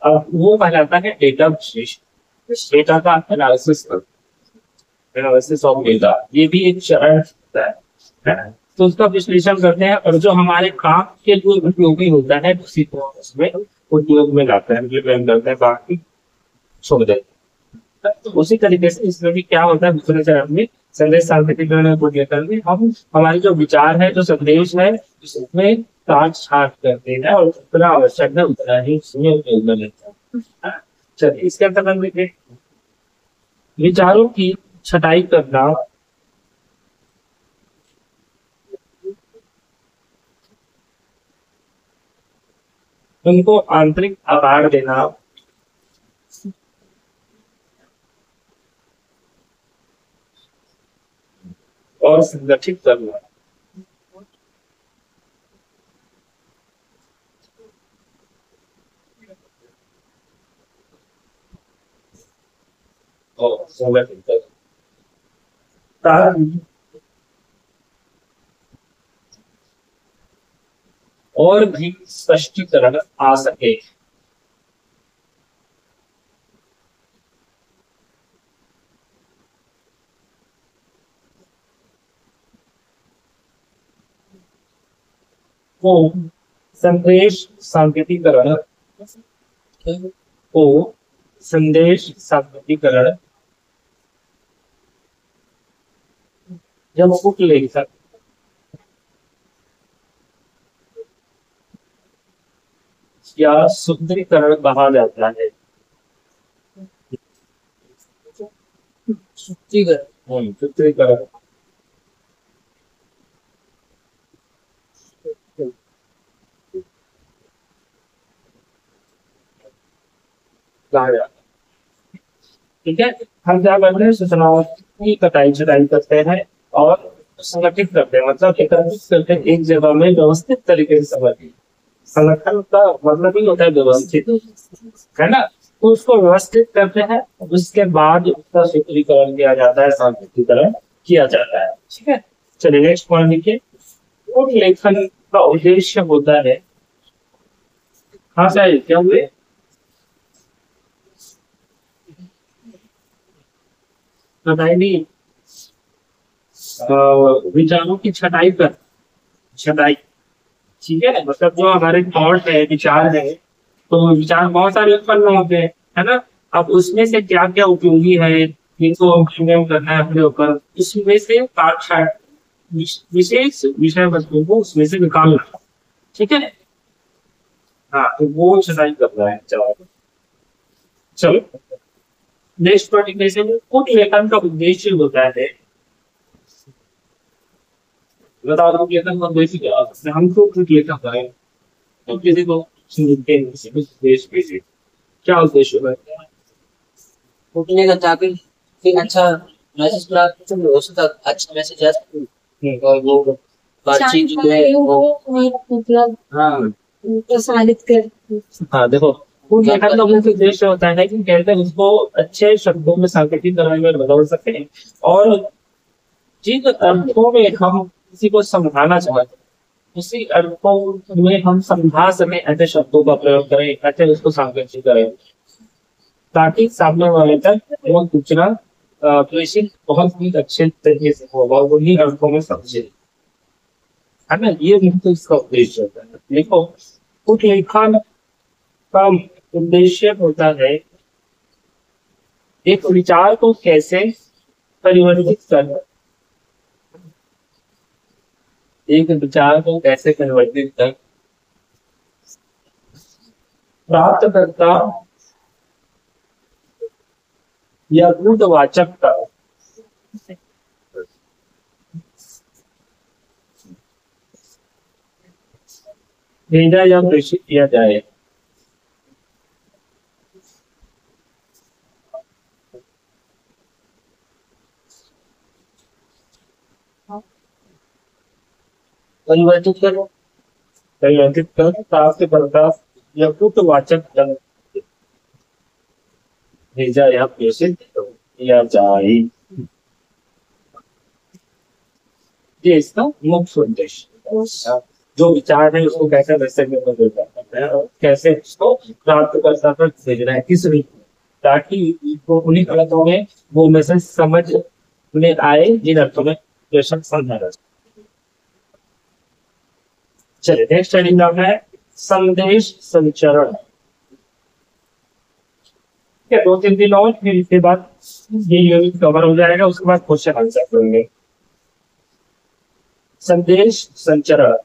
अब वो कहलाता है डेटा विश्लेषण, डेटा का एनालिसिस ऑफ डेटा। ये भी एक चरण होता है, तो उसका विश्लेषण करते हैं, और जो हमारे काम के लिए उपयोगी होता है उसी को उसमें उपयोग में लाते हैं, इम्प्लीमेंट करते हैं, बाकी छोड़ देते हैं। तो उसी तरीके से इसमें भी क्या होता है, दूसरे चरण में संदेश सांकेतिकरण को लेकर भी हम हमारी जो विचार है, जो संदेश है, उसमें काट छाट करते हैं, और उतना आवश्यक है उतना ही उसमें उपयोग में लेते हैं। चलिए इसके अंतर्गत देखिए, विचारों की छटाई करना, उनको आंतरिक आकार देना, और संगठित करना। और संगठित करना ताकि और भी स्पष्टीकरण आ सके। को संदेश सांकेतिकरण को संदेश सांकेतिकरण जब बुक लेखक या शुद्धिकरण कहा जाता है? शुद्धिकरण। शुद्धिकरण कहा जाता है। ठीक है, हम क्या करते हैं, सूचनाओं की कटाई छटाई करते हैं और संगठित करते हैं, मतलब एकत्रित करते हैं एक जगह में व्यवस्थित तरीके से समझिए। संगठन का मतलब ही होता है व्यवस्थित, है ना? तो उसको व्यवस्थित करते हैं, उसके बाद उसका सूत्रीकरण किया जाता है, सांख्यिकीकरण किया जाता है। ठीक है, चलिए नेक्स्ट पॉइंट लिखिए। और लेखन का उद्देश्य होता है, हाँ सर क्या हुए? बताइए। विचारों की छटाई कर, छटाई। ठीक है, मतलब जो हमारे थॉट है, विचार है, तो विचार बहुत सारे उत्पन्न होते हैं, है ना? अब उसमें से क्या क्या उपयोगी है, इनको हम करना है अपने ऊपर, उसमें से विशेष विषय वस्तु को उसमें से निकालना। ठीक है, हाँ, तो वो छटाई करना है। चलो नेक्स्ट पॉइंट, कुछ लेखन का उद्देश्य होता है, बताओ तो लेखन का उद्देश्य क्या है? हमको कुछ लेखन करें तो किसी को सुनते हैं, किसी को देश भेजे, क्या उद्देश्य है? उठने का ताकि फिर अच्छा मैसेज प्राप्त हो सका, अच्छा मैसेज आ सके और वो बातचीत जो है जानकारी वो। हो और मतलब हाँ प्रसारित कर। हाँ देखो, कुछ लेखन का मुख्य उद्देश्य होता है कि कैसे उसको अच्छे शब्दों में सांकेतिक करने में बदल सकते हैं, और जिन अर्थों में हम किसी को समझाना चाहते हैं उसी अर्थों में हम समझा सकें, ऐसे शब्दों का प्रयोग करें, ऐसे उसको सांकेतिक करें, ताकि सामने वाले तक वो सूचना प्रेषित बहुत ही अच्छे तरीके से होगा और उन्हीं अर्थों में समझे, है ना? ये मुख्य इसका उद्देश्य होता है। देखो, कुछ लेखन का उद्देश्य होता है एक विचार को कैसे परिवर्तित करना, एक विचार को कैसे परिवर्तित कर प्राप्तकर्ता या गुणवाचक का भेजा या प्रेषित किया जाए। परिवर्तित करो, परिवर्तित कर प्राप्तकर्ता या गुणवाचक का भेजा या प्रेषित किया जाए, ये इसका मुख्य उद्देश्य। जो विचार है उसको कैसे वैसे में बदल जाता है और कैसे उसको प्राप्तकर्ता तक भेजना है, किस रूप में, ताकि वो उन्हीं अर्थों में वो मैसेज समझ में आए जिन अर्थों में प्रेषक समझा रहा है। चलिए नेक्स्ट हेडिंग नाम है संदेश संचरण। ठीक है, 2-3 दिन और फिर इसके बाद ये यूनिट कवर हो जाएगा, उसके बाद क्वेश्चन आंसर करेंगे। संदेश संचरण,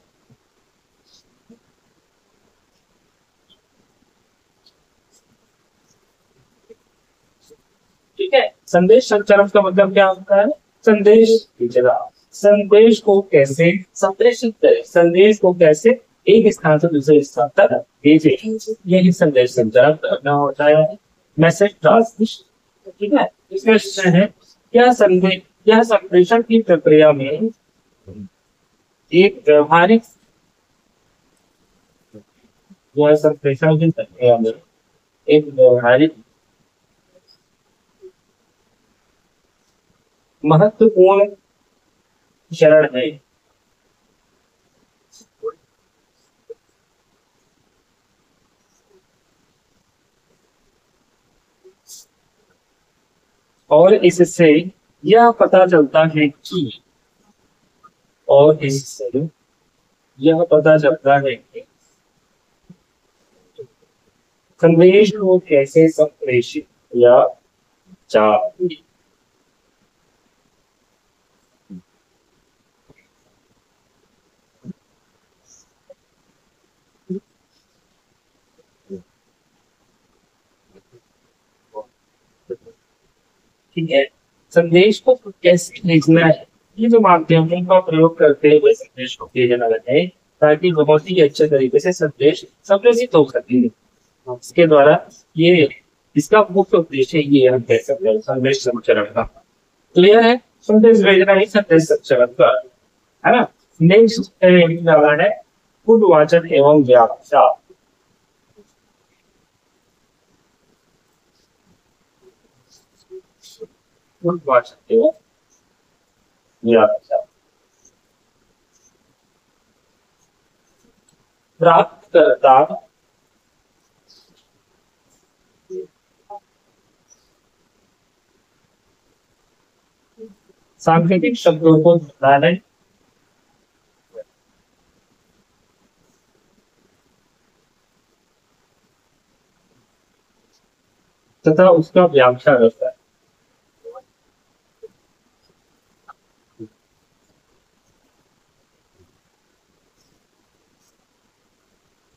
ठीक है। संदेश संचरण का मतलब क्या होता है? संदेश भेजना, संदेश को कैसे संप्रेषित करें, संदेश को कैसे एक स्थान से दूसरे स्थान तक भेजे, यही संदेश संचरण करना होता है, मैसेज ट्रांसमिशन। ठीक है, इसका विषय है क्या संदेश, यह संप्रेषण की प्रक्रिया में एक व्यवहारिक, यह संप्रेषण की प्रक्रिया में एक व्यवहारिक महत्वपूर्ण चरण है। और इससे यह पता चलता है कि, और इससे यह पता चलता है कि संदेश को कैसे संप्रेषित किया जाए। ठीक है, संदेश को कैसे भेजना है, ये जो माध्यमों का प्रयोग करते हुए संदेश को भेजा जाता है ताकि बहुत ही अच्छे तरीके से संदेश संप्रेषित हो सके। इसके द्वारा ये इसका मुख्य उद्देश्य ये हम कह सकते हैं संदेश संचरण का। क्लियर है? संदेश भेजना ही संदेश संचरण का है ना। नेक्स्ट है उद्वाचन एवं व्याख्या। उद्वाचन एवं व्याख्या। प्राप्तकर्ता सांकेतिक शब्दों को ढूंढना तथा उसका व्याख्या करता है।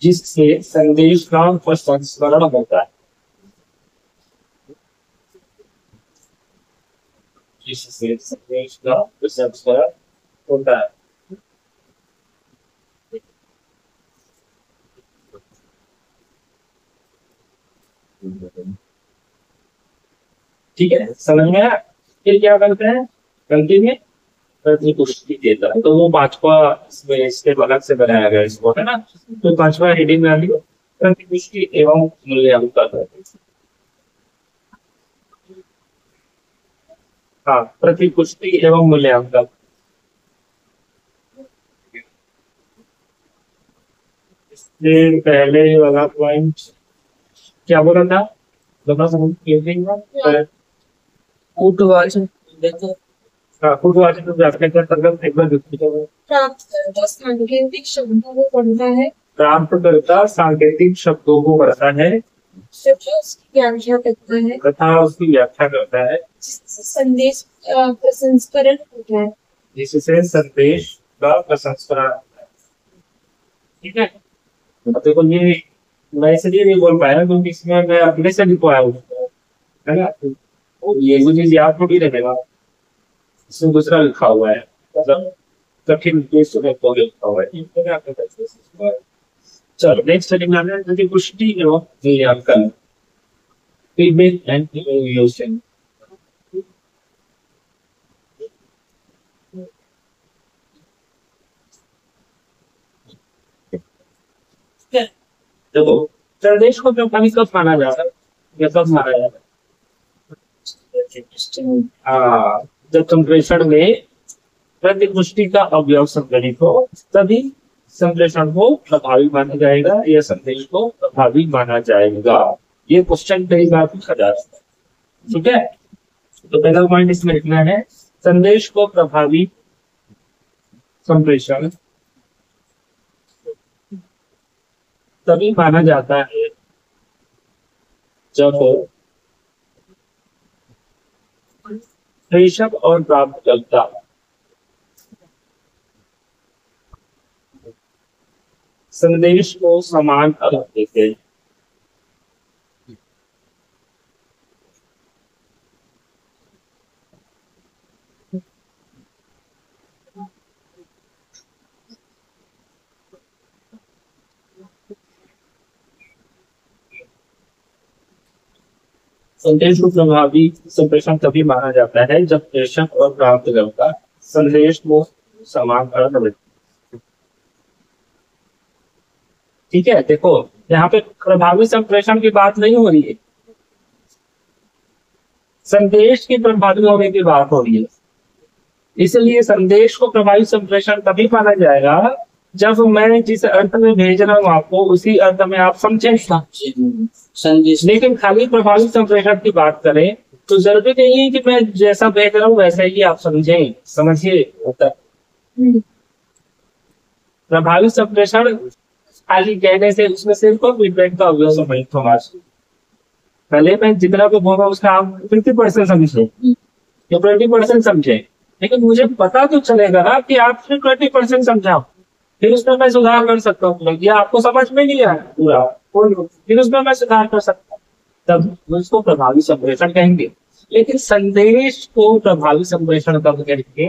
जिससे संदेश का प्रसंस्करण होता है। जिससे संदेश का प्रसंस्करण होता है। ठीक है, समझ में आया? फिर क्या करते हैं, गलती में प्रतिपुष्टि देता है, तो वो पांचवा स्टेप अलग से बनाया गया इसको, है ना। तो पांचवा हेडिंग में आ गया प्रतिपुष्टि एवं मूल्यांकन। हाँ, प्रतिपुष्टि एवं मूल्यांकन। इससे पहले वाला पॉइंट क्या बोला था? उद्वाचन उद्वाचन व्याख्या का अंतर्गत एक बार प्राप्तकर्ता सांकेतिक शब्दों को पढ़ता है। प्राप्तकर्ता सांकेतिक शब्दों को पढ़ता है तथा उसकी व्याख्या करता है। तथा उसकी व्याख्या करता है। जिससे संदेश प्रसंस्करण होता है। जिससे संदेश का प्रसंस्करण होता है। ठीक है, देखो ये मैं इसलिए नहीं बोल पाया क्योंकि इसमें मैं अपने से लिखवाया हूँ, है ना। ये वो चीज याद थोड़ी रहेगा, इसमें दूसरा लिखा हुआ है, मतलब कठिन लिखा हुआ है। चलो नेक्स्ट हेडिंग आना है प्रतिपुष्टि एवं मूल्यांकन। Feedback and evaluation. देखो संदेश को प्रभावी कब माना जा रहा है या कब माना जा रहा है? जब संप्रेषण में प्रतिपुष्टि का अवयव संगठित हो तभी संप्रेषण को प्रभावी माना जाएगा या संदेश को प्रभावी माना जाएगा। ये क्वेश्चन कई बार पूछा जा सकता है। ठीक है, तो पहला पॉइंट इसमें लिखना है संदेश को प्रभावी संप्रेषण तभी माना जाता है जब प्रेषक और प्राप्तकर्ता संदेश को समान अर्थ देते हैं। संदेश को प्रभावी संप्रेषण तभी माना जाता है जब प्रेषक और प्राप्तकर्ता संदेश को समान अर्थ देते हैं। ठीक है, देखो यहाँ पे प्रभावी संप्रेषण की बात नहीं हो रही है, संदेश की प्रभावी होने की बात हो रही है। इसलिए संदेश को प्रभावी संप्रेषण तभी माना जाएगा जब मैं जिस अर्थ में भेज रहा हूँ आपको उसी अर्थ में आप समझे। संदेश लेकिन खाली प्रभावी संप्रेषण की बात करें तो जरूरी नहीं है कि मैं जैसा भेज रहा हूँ वैसा ही आप समझें, समझिए होता है। प्रभावी संप्रेषण खाली कहने से उसमें सिर्फ फीडबैक का अवयव सम्मिलित होगा। पहले मैं जितना भी बोल रहा हूँ उसका आप 50% समझे या 20% समझे, लेकिन मुझे पता तो चलेगा ना कि आप सिर्फ 20% समझाओ, फिर उसमें मैं सुधार कर सकता हूँ। या आपको समझ में नहीं आया पूरा, फिर उसमें मैं सुधार कर सकता हूँ, तब उसको प्रभावी संप्रेषण कहेंगे। लेकिन संदेश को प्रभावी संप्रेषण कब करके,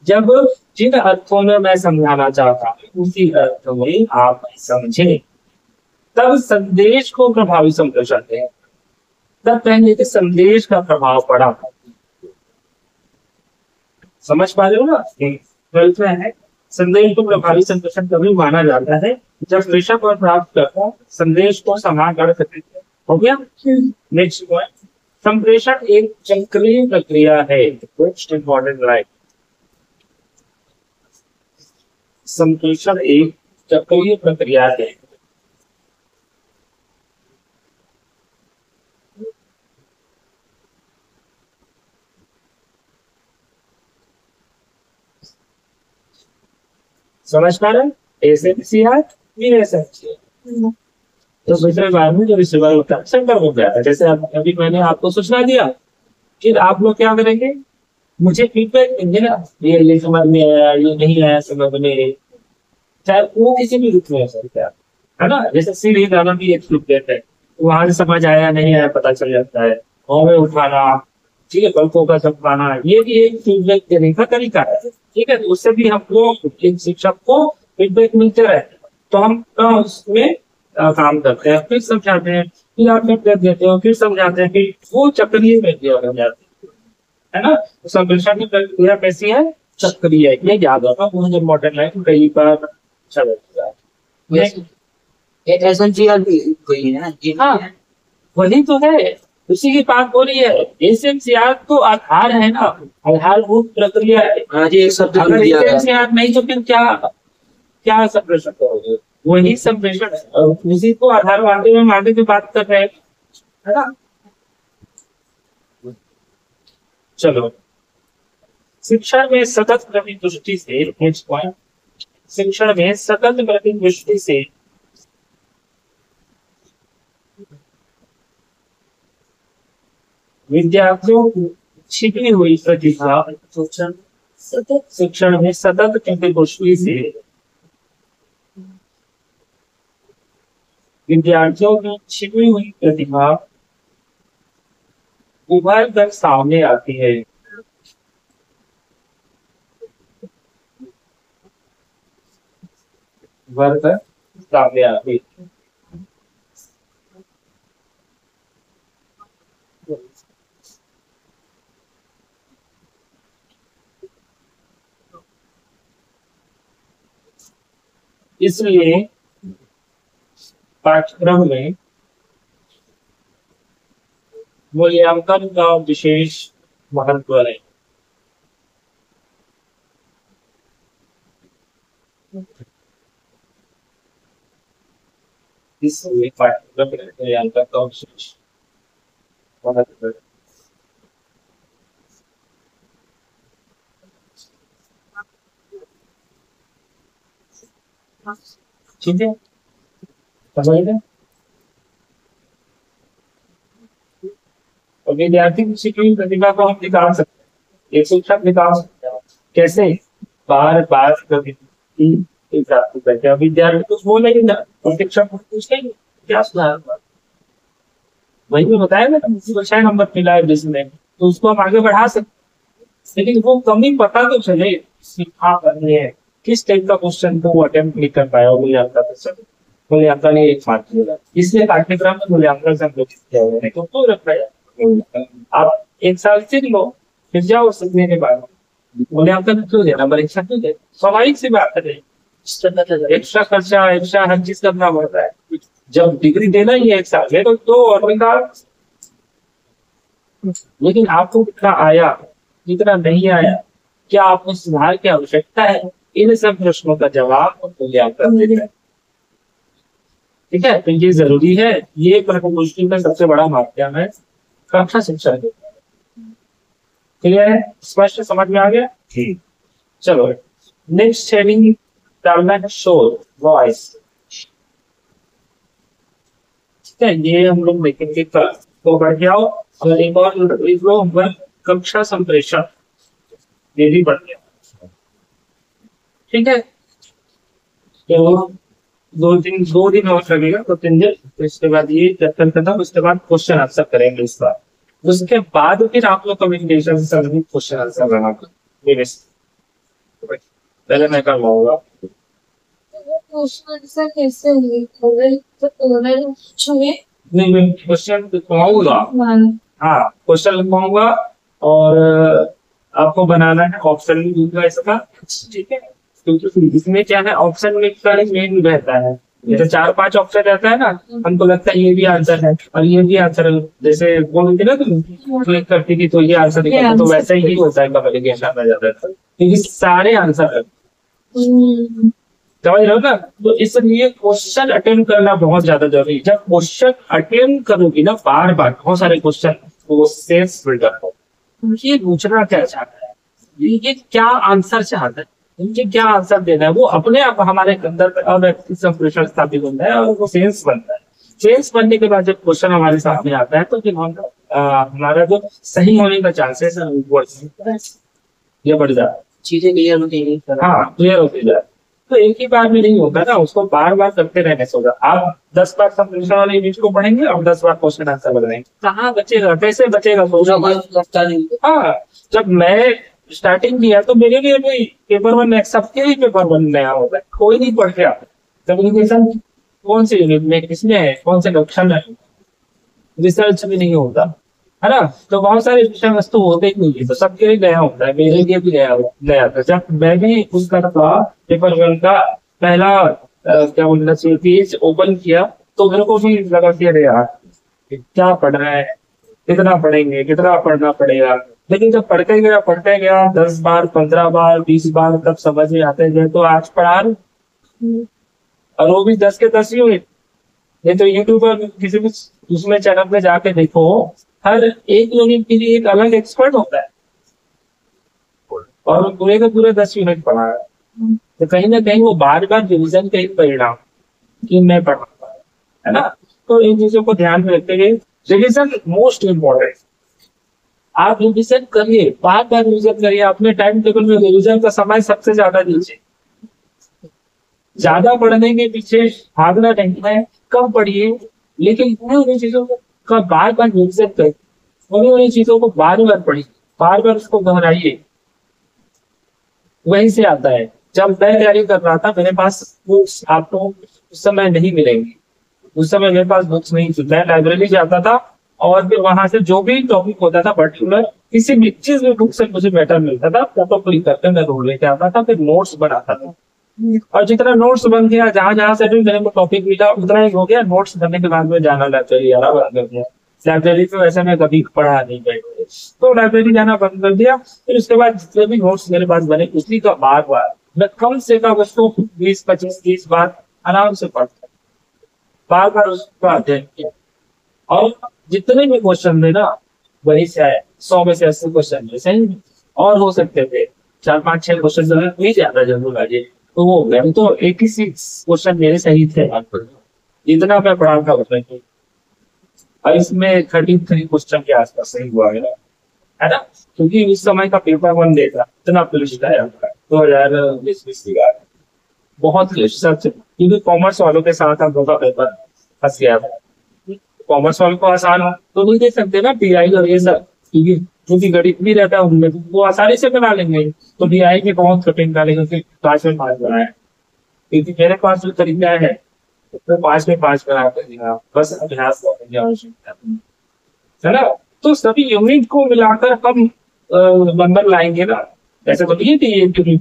जब जिन अर्थों में मैं समझाना चाहता हूँ उसी अर्थ में आप समझे, तब संदेश को प्रभावी संप्रेषण है। तब कहेंगे कि संदेश का प्रभाव पड़ा। समझ पा रहे हो ना? ट्वेल्थ में है संदेश को प्रभावी संप्रेषण तभी माना जाता है जब प्रेषक और प्राप्तकर्ता संदेश को समान कर सकते हैं। हो गया? नेक्स्ट पॉइंट, संप्रेषण एक चक्रीय प्रक्रिया है। इंपॉर्टेंट लाइन, संप्रेषण एक चक्रीय प्रक्रिया है। समझ पा रहे? एसएमसीआर फिर एसएमसीआर। तो दूसरे बार में जो रिसीवर होता है सेंटर हो जाता है। जैसे अभी मैंने आपको सूचना दिया, फिर आप लोग क्या करेंगे, मुझे फीडबैक देंगे ना, ये समझ में आया, ये नहीं आया समझ में, चाहे वो किसी भी रूप में हो सकता है ना। जैसे सीढ़ी गाना भी एक फीडबैक है, वहां से समझ आया नहीं आया पता चल जाता है। हमें उठाना, ठीक है, पलकों का चमकाना, ये भी एक फीडबैक देने का तरीका है। ठीक है, तो उससे भी हमको एक शिक्षक को फीडबैक मिलते रहते हैं, तो हम उसमें काम करते हैं, फिर समझाते हैं, फिर आप फीडबैक देते हो, फिर समझाते हैं, फिर वो चक्रीय प्रक्रिया बन जाती है ना। तो संप्रेषण की प्रक्रिया कैसी है? चक्रीय। ये याद रखा, बहुत इम्पोर्टेंट है, कई बार चलता है। एसएमसीआर भी कोई है ना? हाँ, वही तो है, उसी की बात हो रही है। एसएमसीआर तो आधार है ना, आधारभूत प्रक्रिया है। हाँ जी, एक शब्द अगर दिया गया। एसएमसीआर नहीं तो फिर क्या क्या संप्रेषण करोगे? वही संप्रेषण है, उसी को आधार मानते हुए हम आगे की बात कर रहे हैं, है ना। चलो, शिक्षण में सतत प्रति दृष्टि से, नेक्स्ट पॉइंट, शिक्षण में सतत प्रति दृष्टि से विद्यार्थियों की छिपी हुई प्रतिभा, शिक्षण में सतत प्रति दृष्टि से विद्यार्थियों की छिपी हुई प्रतिभा उभर कर सामने आती है। उभर कर सामने आती है। इसलिए पाठ्यक्रम में मूल्यांकन का विशेष महत्व है। इसलिए पाठ्यक्रम में मूल्यांकन का विशेष महत्व है। ठीक है, समझ गए? और विद्यार्थी की छिपी हुई प्रतिभा को हम निकाल सकते हैं, एक शिक्षक निकाल सकते हैं। कैसे? बार बार विद्यार्थी कुछ बोलेंगे ना, और शिक्षक को पूछेंगे क्या सुधार हुआ। वही में बताया ना, किसी को 6 नंबर मिला है जिसमें, तो उसको हम आगे बढ़ा सकते, लेकिन वो कमी पता तो चले सीखा करनी है, किस टाइप का क्वेश्चन को वो अटेम्प्ट नहीं कर पाया, मूल्यांकन एक मात्र मिला। इसलिए पाठ्यक्रम में मूल्यांकन संरक्षित किया हुआ है, तो रखा है। आप 1 साल सीख लो, फिर जाओ सीखने के बाद मूल्यांकन क्यों देना, परीक्षा क्यों देना? स्वाभाविक सी बात है, एक्स्ट्रा खर्चा, एक्स्ट्रा हर चीज करना पड़ता है। जब डिग्री देना ही है 1 साल में, तो 2 और निकाल। लेकिन आपको कितना आया, कितना नहीं आया, क्या आपको सुधार की आवश्यकता है, इन सब प्रश्नों का जवाब मूल्यांकन देना है। ठीक है, तो ये जरूरी है। ये मुश्किल का सबसे बड़ा माध्यम है कक्षा शिक्षा। क्लियर है? स्पष्ट समझ में आ गया? ठीक, चलो नेक्स्ट हेडिंग डालना है शोर, वॉइस। ठीक है, ये हम लोग देखेंगे कल, तो बढ़ जाओ। और एक और कक्षा संप्रेषण, ये भी बढ़ गया। ठीक है, तो 2 दिन और लगेगा, तो 3 दिन, तो इसके बाद ये चैप्टर खत्म, उसके बाद क्वेश्चन आंसर करेंगे इस बार। उसके बाद फिर आप लोग कम्युनिकेशन से संबंधित क्वेश्चन आंसर बनाना। मेरे से पहले मैं करवाऊंगा। क्वेश्चन आंसर कैसे होंगे? ओरल तो ओरल छुए नहीं, मैं क्वेश्चन लिखवाऊंगा। मान हाँ, क्वेश्चन लिखवाऊंगा और आपको बनाना है, ऑप्शन भी दूंगा इसका, ठीक है? क्योंकि इसमें क्या है, ऑप्शन में का मेन रहता है। जैसे 4-5 ऑप्शन रहता है ना, हमको लगता है ये भी आंसर है और ये भी आंसर है। जैसे बोल थी ना तुम क्लिक करती थी तो ये आंसर निकलता, तो वैसा ही होता है कम्युनिकेशन में ज्यादातर, क्योंकि सारे आंसर है, समझ रहे हो ना? तो इसलिए क्वेश्चन अटेम्प्ट करना बहुत ज्यादा जरूरी है। जब क्वेश्चन अटेम्प्ट करोगी ना बार बार बहुत सारे क्वेश्चन, तो वो सेंस बिल्डअप हो, ये पूछना क्या चाहता है, ये क्या आंसर चाहता है, मुझे क्या आंसर देना है, वो अपने आप हमारे अंदर संप्रेषण स्थापित होता है और वो सेंस बनता है। सेंस बनने के बाद जब क्वेश्चन हमारे सामने आता है तो फिर हमारा जो सही होने का चांसेस है वो ये बढ़ जाता है। चीजें क्लियर होती हैं। हाँ, क्लियर होती जाए। तो एक ही बार में नहीं होगा ना, उसको बार बार करते रहने से होगा। आप 10 बार संप्रेषण वाले इमेज को पढ़ेंगे और 10 बार क्वेश्चन आंसर बनाएंगे, कहाँ बचेगा, कैसे बचेगा? लगता नहीं। हाँ, जब मैं स्टार्टिंग किया तो मेरे लिए भी पेपर 1 सबके ही पेपर 1 नया होता है, कोई नहीं पढ़ गया कम्युनिकेशन कौन से यूनिट में किसमें है, कौन से लक्षण है, रिसर्च भी नहीं होता है ना। तो बहुत सारे विषय वस्तु होते ही नहीं है, तो सबके लिए नया होता है, मेरे लिए भी नया था। जब मैं भी उसका पेपर 1 का पहला क्या बोलना चाहिए पेज ओपन किया तो मेरे को भी लगा कि अरे यार क्या पढ़ रहा है, कितना पढ़ेंगे, कितना पढ़ना पड़ेगा। लेकिन जब पढ़ते गया 10 बार 15 बार 20 बार तब समझ में आते गए, तो आज पढ़ा रहे हैं। और वो भी 10 के 10 यूनिट। ये तो यूट्यूब पर किसी भी उसमें चैनल में जाके देखो, हर एक यूनिट के लिए एक अलग एक्सपर्ट होता है और पूरे के पूरे 10 यूनिट पढ़ा है। तो कहीं ना कहीं वो बार बार रिविजन का ही परिणाम कि मैं पढ़ा है ना। तो इन चीजों को ध्यान में रखते हुए रिविजन मोस्ट इम्पोर्टेंट। आप रिविजन करिए, बार बार रिविजन करिए, अपने टाइम टेबल में रिविजन का समय सबसे ज्यादा दीजिए। ज्यादा पढ़ने के पीछे भागना नहीं है, कम पढ़िए, लेकिन उन्हीं चीजों का बार बार रिविजन करिए, उन्हीं चीजों को बार बार पढ़िए, बार बार उसको दोहराइए। वहीं से आता है। जब मैं तैयारी कर रहा था मेरे पास बुक्स आपको उस समय नहीं मिलेंगी, उस समय मेरे पास बुक्स नहीं थी। मैं लाइब्रेरी जाता था और फिर वहां से जो भी टॉपिक होता था पर्टिकुलर किसी भी चीज में बुक से मुझे मैटर मिलता था, फोटो क्लिक करके मैं ढूंढ लेके आता था, फिर नोट्स बनाता था। और जितना नोट्स बन गया, जहां जहां से भी मेरे को टॉपिक मिला उतना ही हो गया। नोट्स करने के बाद में जाना लाइब्रेरी आना बंद कर दिया। लाइब्रेरी तो वैसे मैं कभी पढ़ा नहीं बैठे, तो लाइब्रेरी जाना बंद कर दिया। फिर उसके बाद जितने भी नोट्स मेरे पास बने उसी का बार बार मैं कम से कम उसको 20-25-30 बार आराम से पढ़ता, बार बार उसका अध्ययन किया। और जितने भी क्वेश्चन थे ना वही से आए, 100 में से 80 क्वेश्चन में सही और हो सकते थे 4-5-6 क्वेश्चन जो है नहीं ज्यादा जरूर आगे, तो वो हो गया। तो 86 क्वेश्चन मेरे सही थे जितना मैं पढ़ा था उसमें। और इसमें 33 क्वेश्चन के आसपास सही हुआ है ना, क्योंकि इस समय का पेपर 1 देखा इतना क्लिष्ट है 2020 का, बहुत क्लिष्ट सबसे, क्योंकि कॉमर्स वालों के साथ हम लोग का पेपर फंस गया था। कॉमर्स वालों को आसान हो तो नहीं दे सकते ना पीआई और ये सब, क्योंकि गणित भी रहता है उनमें, वो आसानी से बना लेंगे। तो पीआई में बहुत कठिन डालेंगे, फिर 5 में 5 बनाए, क्योंकि मेरे पास जो तरीका है तो 5 में 5 बना कर दिया, बस अभ्यास है ना। तो सभी यूनिट को मिलाकर हम नंबर लाएंगे ना। ऐसा तो नहीं है कि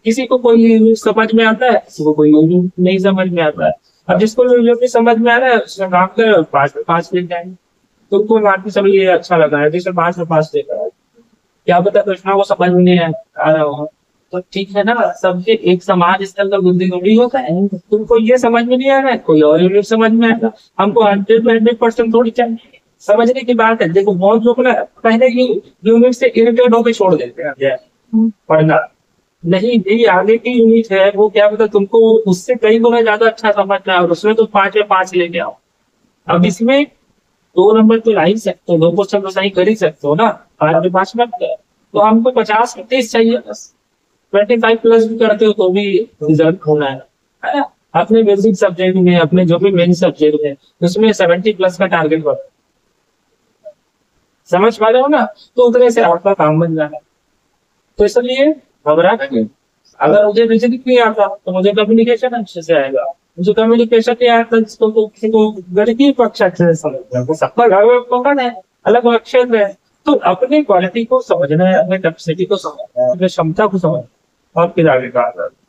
किसी को कोई यूनिट समझ में आता है, किसी को कोई यूनिट नहीं समझ में आता है। अब जिसको यूनिट समझ में आ रहा है उसने काम कर 5 में 5 ले जाएंगे। तो कोई बात नहीं, सब ये अच्छा लगा है, जिसने 5 में 5 लेकर आए, क्या पता कृष्णा को समझ में नहीं आ रहा होगा, तो ठीक है ना। सबके एक समाज स्तर का बुद्धि थोड़ी होता है। तुमको ये समझ में नहीं आ रहा है, कोई और यूनिट समझ में आएगा। हमको 100% थोड़ी चाहिए, समझने की बात है। देखो बहुत लोग ना पहले की यूनिट से इरिटेट होकर छोड़ देते हैं पढ़ना, नहीं ये आगे की यूनिट है, वो क्या पता तुमको उससे कई गुना ज्यादा अच्छा समझना है और उसमें तो 5 में 5 लेके आओ। अब इसमें 2 नंबर तो ला ही सकते हो, 2 क्वेश्चन तो सही कर ही सकते हो ना, 5 में 5 मत कर। तो हमको 50 में 30 चाहिए, बस 25 प्लस भी करते हो तो भी रिजल्ट होना है ना। अपने बेसिक सब्जेक्ट में, अपने जो भी मेन सब्जेक्ट है उसमें 70 प्लस का टारगेट करो। समझ पा रहे हो ना, तो उतने से आपका काम बन जाना। तो इसलिए घबरा नहीं। अगर मुझे रीजनिंग नहीं आता तो मुझे कम्युनिकेशन अच्छे से आएगा, मुझे कम्युनिकेशन नहीं आता जिसको तो किसी को गणितीय पक्ष अच्छे से समझना है, वो सबका घर में पकड़ है, अलग अलग क्षेत्र है। तो अपनी क्वालिटी को समझना है, अपनी कैपेसिटी को समझना है, अपनी क्षमता को समझना है और फिर आगे काम करना है।